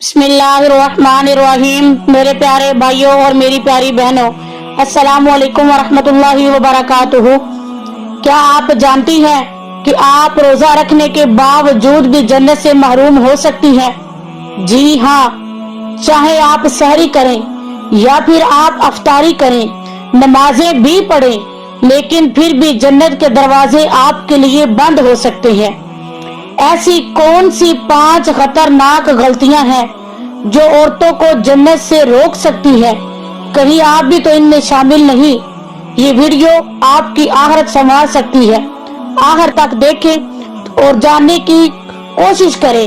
बिस्मिल्लाहिर्रहमानिर्रहीम। मेरे प्यारे भाइयों और मेरी प्यारी बहनों, अस्सलामु अलैकुम वरहमतुल्लाहि वबरकातुहू। क्या आप जानती हैं कि आप रोजा रखने के बावजूद भी जन्नत से महरूम हो सकती हैं? जी हाँ, चाहे आप सहरी करें या फिर आप अफ्तारी करें, नमाजें भी पढ़ें, लेकिन फिर भी जन्नत के दरवाजे आपके लिए बंद हो सकते हैं। ऐसी कौन सी 5 खतरनाक गलतियां हैं जो औरतों को जन्नत से रोक सकती है? कहीं आप भी तो इनमें शामिल नहीं। ये वीडियो आपकी आखिरत संवार सकती है। आखिर तक देखें और जानने की कोशिश करें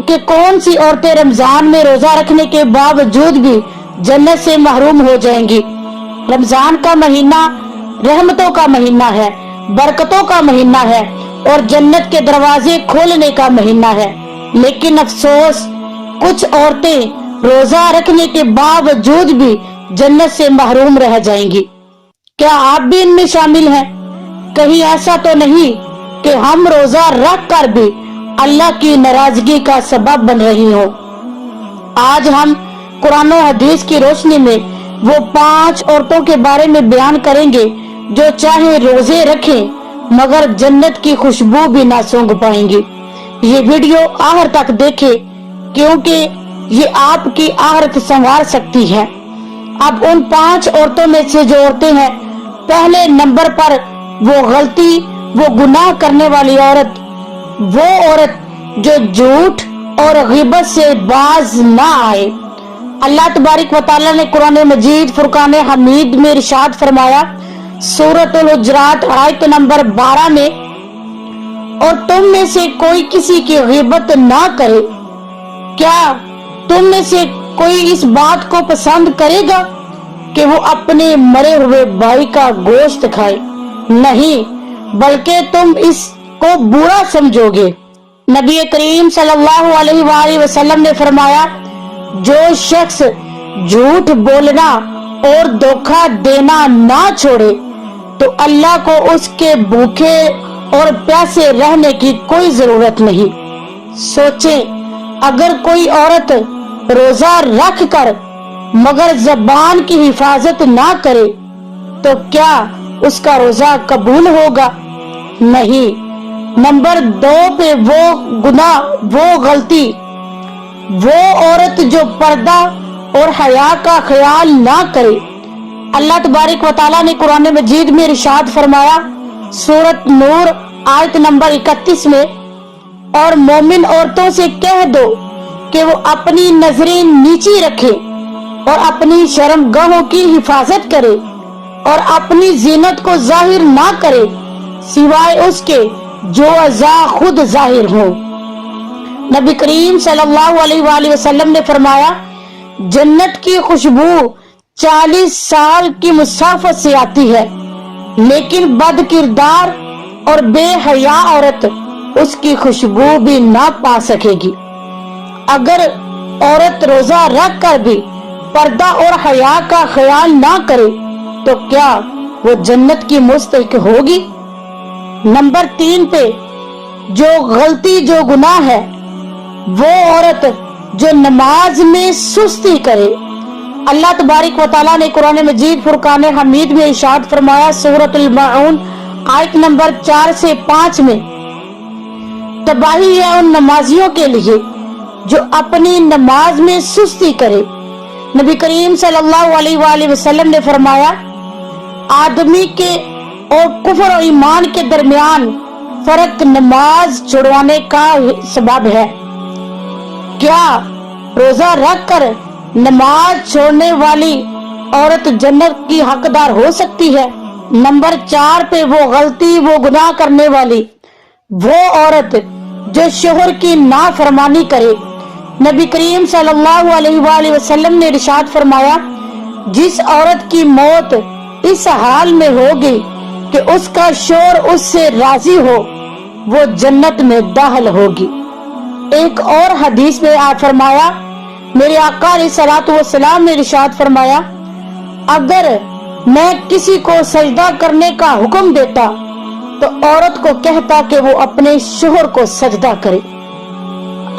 कि कौन सी औरतें रमजान में रोजा रखने के बावजूद भी जन्नत से महरूम हो जाएंगी। रमजान का महीना रहमतों का महीना है, बरकतों का महीना है और जन्नत के दरवाजे खोलने का महीना है। लेकिन अफसोस, कुछ औरतें रोजा रखने के बावजूद भी जन्नत से महरूम रह जाएंगी। क्या आप भी इनमें शामिल हैं? कहीं ऐसा तो नहीं कि हम रोजा रख कर भी अल्लाह की नाराजगी का सबब बन रही हो। आज हम कुरान और हदीस की रोशनी में वो 5 औरतों के बारे में बयान करेंगे जो चाहे रोजे रखें मगर जन्नत की खुशबू भी ना सूंघ पाएंगी। ये वीडियो आखिर तक देखें क्योंकि ये आपकी आखिरत संवार सकती है। अब उन 5 औरतों में से जो औरतें हैं, पहले नंबर पर वो गलती, वो गुनाह करने वाली औरत, वो औरत जो झूठ और गिबत से बाज ना आए। अल्लाह तबारक व तआला ने कुरान मजीद फुरकान हमीद में इरशाद फरमाया, सूरतुल हुजरात आयत नंबर 12 में, और तुम में से कोई किसी की गिबत ना करे। क्या तुम में से कोई इस बात को पसंद करेगा कि वो अपने मरे हुए भाई का गोश्त खाए? नहीं, बल्कि तुम इसको बुरा समझोगे। नबी करीम सल्लल्लाहु अलैहि वसल्लम ने फरमाया, जो शख्स झूठ बोलना और धोखा देना ना छोड़े तो अल्लाह को उसके भूखे और प्यासे रहने की कोई जरूरत नहीं। सोचें, अगर कोई औरत रोजा रख कर मगर जबान की हिफाजत ना करे तो क्या उसका रोजा कबूल होगा? नहीं। नंबर 2 पे वो गुनाह, वो गलती, वो औरत जो पर्दा और हया का ख्याल ना करे। अल्लाह तबारक व तआला ने कुरान मजीद में इरशाद फरमाया, सूरत नूर आयत नंबर 31 में, और मोमिन औरतों से कह दो कि वो अपनी नजरें नीची रखे और अपनी शर्मगाहों की हिफाजत करे और अपनी जीनत को जाहिर ना करे सिवाय उसके जो अज़ा खुद जाहिर हो। नबी करीम सल्लल्लाहु अलैहि वसल्लम ने फरमाया, जन्नत की खुशबू 40 साल की मुसाफत से आती है, लेकिन बद किरदार और बेहया औरत उसकी खुशबू भी ना पा सकेगी। अगर औरत रोजा रख कर भी पर्दा और हया का ख्याल ना करे तो क्या वो जन्नत की मुस्तहिक होगी? नंबर 3 पे जो गलती, जो गुनाह है, वो औरत जो नमाज में सुस्ती करे। अल्लाह तबारक व तआला ने कुरान मजीद फुरकान हमीद में इरशाद फरमाया, सूरतुल माऊन आयत नंबर 4 से 5 में, तबाही है उन नमाजियों के लिए जो अपनी नमाज में सुस्ती करे। नबी करीम सल्लल्लाहु अलैहि वसल्लम ने फरमाया, आदमी के और कुफर और ईमान के दरमियान फर्क नमाज छुड़वाने का सबब है। क्या रोजा रख कर नमाज छोड़ने वाली औरत जन्नत की हकदार हो सकती है? नंबर 4 पे वो गलती, वो गुनाह करने वाली, वो औरत जो शोहर की नाफरमानी करे। नबी करीम सल्लल्लाहु अलैहि वसल्लम ने इरशाद फरमाया, जिस औरत की मौत इस हाल में होगी कि उसका शोहर उससे राजी हो, वो जन्नत में दाखिल होगी। एक और हदीस में आप फरमाया, मेरे आका अलैहिस्सलातु वस्सलाम ने इरशाद फरमाया, अगर मैं किसी को सजदा करने का हुक्म देता तो औरत को कहता कि वो अपने शोहर को सजदा करे।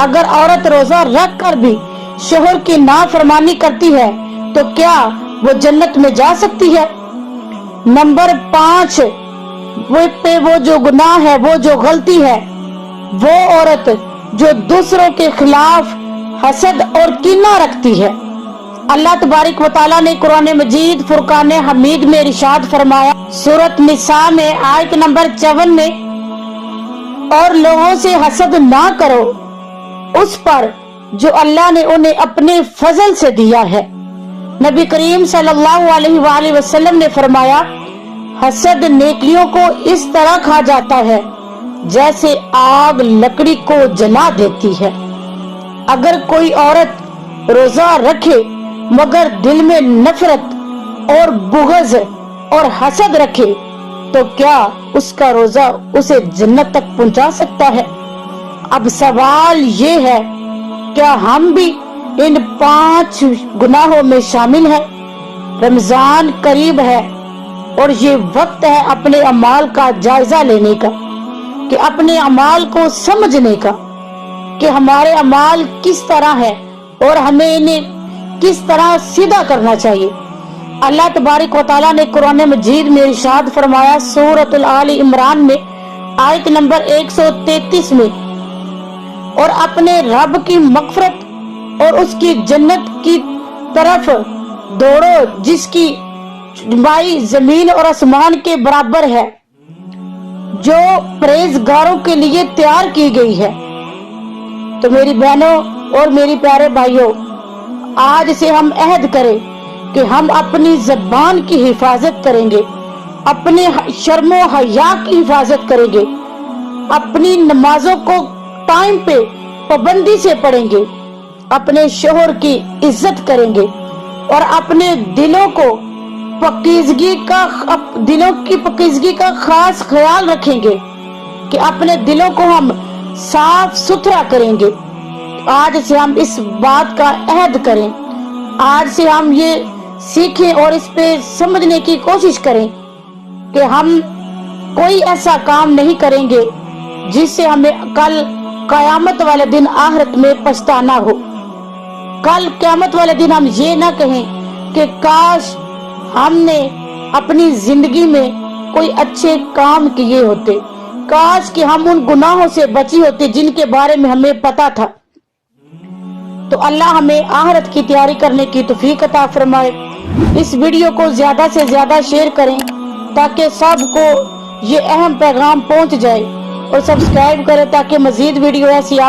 अगर औरत रोजा रख कर भी शोहर की नाफरमानी करती है तो क्या वो जन्नत में जा सकती है? नंबर 5, वो जो गुनाह है, वो जो गलती है, वो औरत जो दूसरों के खिलाफ हसद और कीना रखती है। अल्लाह तबारक व तआला ने कुरान मजीद फुरकान हमीद में इरशाद फरमाया, सूरत निसा में आयत नंबर 54 में, और लोगों से हसद ना करो उस पर जो अल्लाह ने उन्हें अपने फजल से दिया है। नबी करीम सल्लल्लाहु अलैहि वसल्लम ने फरमाया, हसद नेकियों को इस तरह खा जाता है जैसे आग लकड़ी को जला देती है। अगर कोई औरत रोजा रखे मगर दिल में नफरत और बुग़्ज़ और हसद रखे तो क्या उसका रोजा उसे जन्नत तक पहुंचा सकता है? अब सवाल ये है, क्या हम भी इन 5 गुनाहों में शामिल हैं? रमजान करीब है और ये वक्त है अपने अमाल का जायजा लेने का, कि अपने अमाल को समझने का कि हमारे अमाल किस तरह है और हमें इन्हें किस तरह सीधा करना चाहिए। अल्लाह तबारक व तआला ने कुरान मजीद में इरशाद फरमाया, सूरत आल इमरान में आयत नंबर 133 में, और अपने रब की मग़फ़िरत और उसकी जन्नत की तरफ दौड़ो जिसकी लंबाई जमीन और आसमान के बराबर है, जो परहेजगारों के लिए तैयार की गई है। तो मेरी बहनों और मेरी प्यारे भाइयों, आज से हम अहद करें कि हम अपनी ज़बान की हिफाजत करेंगे, अपने शर्मो हया की हिफाजत करेंगे, अपनी नमाजों को टाइम पे पाबंदी से पढ़ेंगे, अपने शोहर की इज्जत करेंगे और अपने दिलों की पकीज़गी का खास ख्याल रखेंगे कि अपने दिलों को हम साफ सुथरा करेंगे। आज से हम इस बात का अहद करें, आज से हम ये सीखें और इस पे समझने की कोशिश करें कि हम कोई ऐसा काम नहीं करेंगे जिससे हमें कल क़यामत वाले दिन आखिरत में पछताना हो। कल क़यामत वाले दिन हम ये ना कहें कि काश हमने अपनी जिंदगी में कोई अच्छे काम किए होते, काश कि हम उन गुनाहों से बची होती जिनके बारे में हमें पता था। तो अल्लाह हमें आखिरत की तैयारी करने की तौफीक अता फरमाए। इस वीडियो को ज्यादा से ज्यादा शेयर करें ताकि सबको ये अहम पैगाम पहुंच जाए, और सब्सक्राइब करें ताकि मजीद वीडियो ऐसी आप